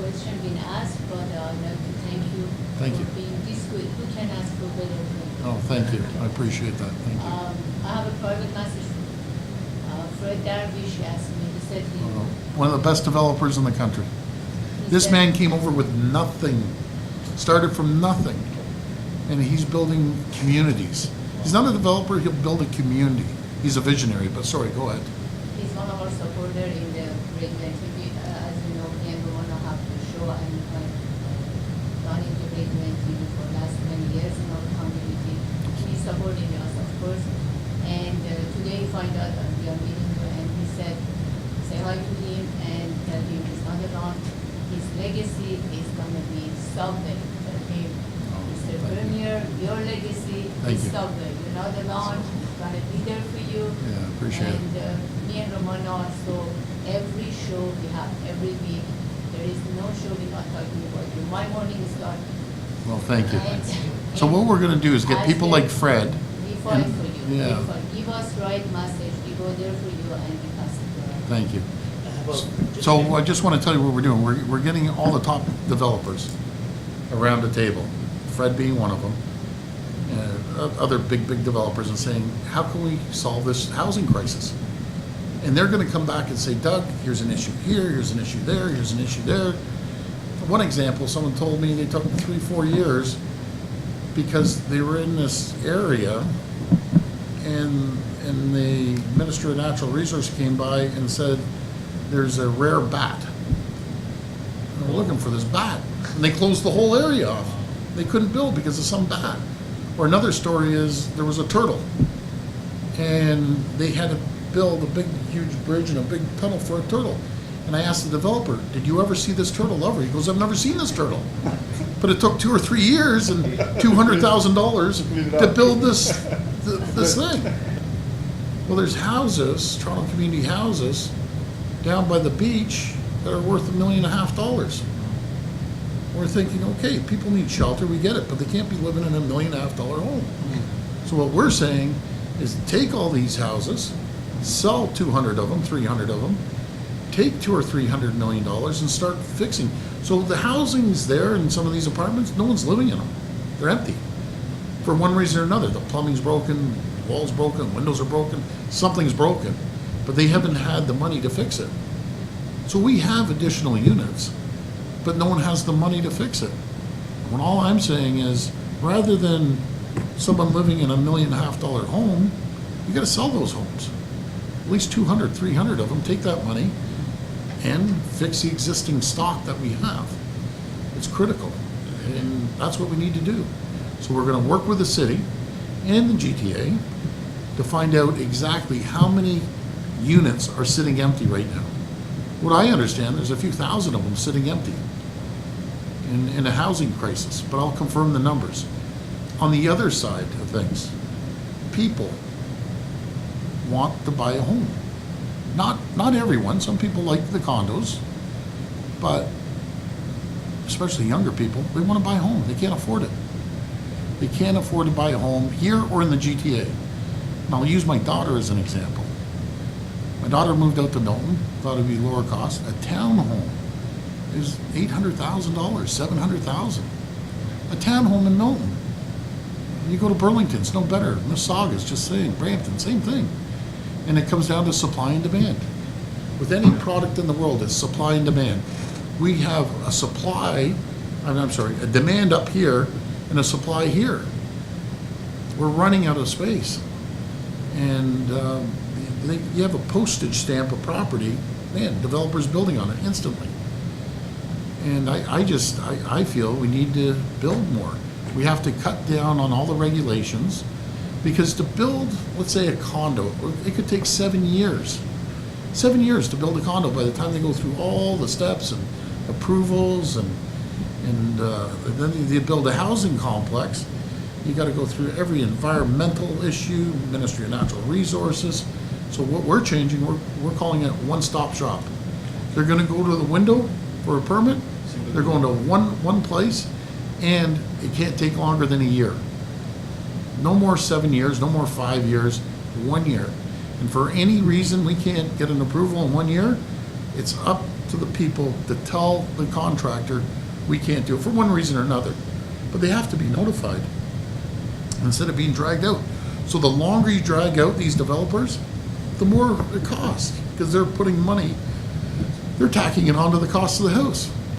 question been asked, but I'd like to thank you Thank for you. being this good. Who can ask for better things? Oh, thank you. I appreciate that. Thank you. I have a private message for you. Fred Darvish asked me, he said he, One of the best developers in the country. This said- man came over with nothing, started from nothing, and he's building communities. He's not a developer, he'll build a community. He's a visionary, but sorry, go ahead. he's one of our supporters in the Great Lakes. As you know, me and Romano have the show and gone into Great Lakes for the last many years in our community. He's supporting us, of course. And today he find out that we are meeting him, and he said, say hi to him and tell him he's not alone. His legacy is going to be Subway. Tell him, Mr. thank you. Bernier, your legacy Thank is you. Subway. You're not alone. It's going to be there for you. Yeah, appreciate it. And me and Romano also, every show we have every week, there is no show we're not talking about you. My morning is starting. Well, thank you. And- So what we're gonna do is get As people the- like Fred. We fight and- for you. yeah. We fight. Give us right message. We go there for you and we pass it around. Thank you. How about just- So I just want to tell you what we're doing. We're getting all the top developers around the table, Fred being one of them, other big developers, and saying, how can we solve this housing crisis? And they're going to come back and say, Doug, here's an issue here, here's an issue there, here's an issue there. One example, someone told me they took 3-4 years because they were in this area and the Minister of Natural Resources came by and said, there's a rare bat. And we're looking for this bat. And they closed the whole area off. They couldn't build because of some bat. Or another story is there was a turtle. And they had to build a big, huge bridge and a big tunnel for a turtle. And I asked the developer, did you ever see this turtle ever? He goes, I've never seen this turtle. But it took 2 or 3 years and $200,000 to build this thing. Well, there's houses, Toronto community houses, down by the beach that are worth $1.5 million. We're thinking, okay, people need shelter, we get it, but they can't be living in a $1.5 million home. So what we're saying is take all these houses, sell 200 of them, 300 of them, take $200 or $300 million and start fixing. So the housing's there in some of these apartments, no one's living in them. They're empty. For one reason or another, the plumbing's broken, the wall's broken, windows are broken, something's broken, but they haven't had the money to fix it. So we have additional units, but no one has the money to fix it. When all I'm saying is, rather than someone living in a $1.5 million home, you gotta sell those homes. At least 200, 300 of them, take that money and fix the existing stock that we have. It's critical, and that's what we need to do. So we're gonna work with the city and the GTA to find out exactly how many units are sitting empty right now. What I understand, there's a few thousand of them sitting empty in a housing crisis, but I'll confirm the numbers. On the other side of things, people want to buy a home. Not everyone, some people like the condos, but especially younger people, they want to buy a home, they can't afford it. They can't afford to buy a home here or in the GTA. And I'll use my daughter as an example. My daughter moved out to Milton, thought it'd be lower cost. A townhome is $800,000, $700,000. A townhome in Milton. You go to Burlington, it's no better. Mississauga's just saying, Brampton, same thing. And it comes down to supply and demand. With any product in the world, it's supply and demand. We have a demand up here and a supply here. We're running out of space. And you have a postage stamp of property, man, developers building on it instantly. And I feel we need to build more. We have to cut down on all the regulations, because to build, let's say, a condo, it could take 7 years. 7 years to build a condo by the time they go through all the steps and approvals and then you build a housing complex. You got to go through every environmental issue, Ministry of Natural Resources. So what we're changing, we're calling it one-stop shop. They're going to go to the window for a permit. They're going to one place, and it can't take longer than a year. No more 7 years, no more 5 years, 1 year. And for any reason we can't get an approval in 1 year, it's up to the people to tell the contractor, we can't do it for one reason or another. But they have to be notified instead of being dragged out. So the longer you drag out these developers, the more it costs, because they're putting money, they're tacking it onto the cost of the house.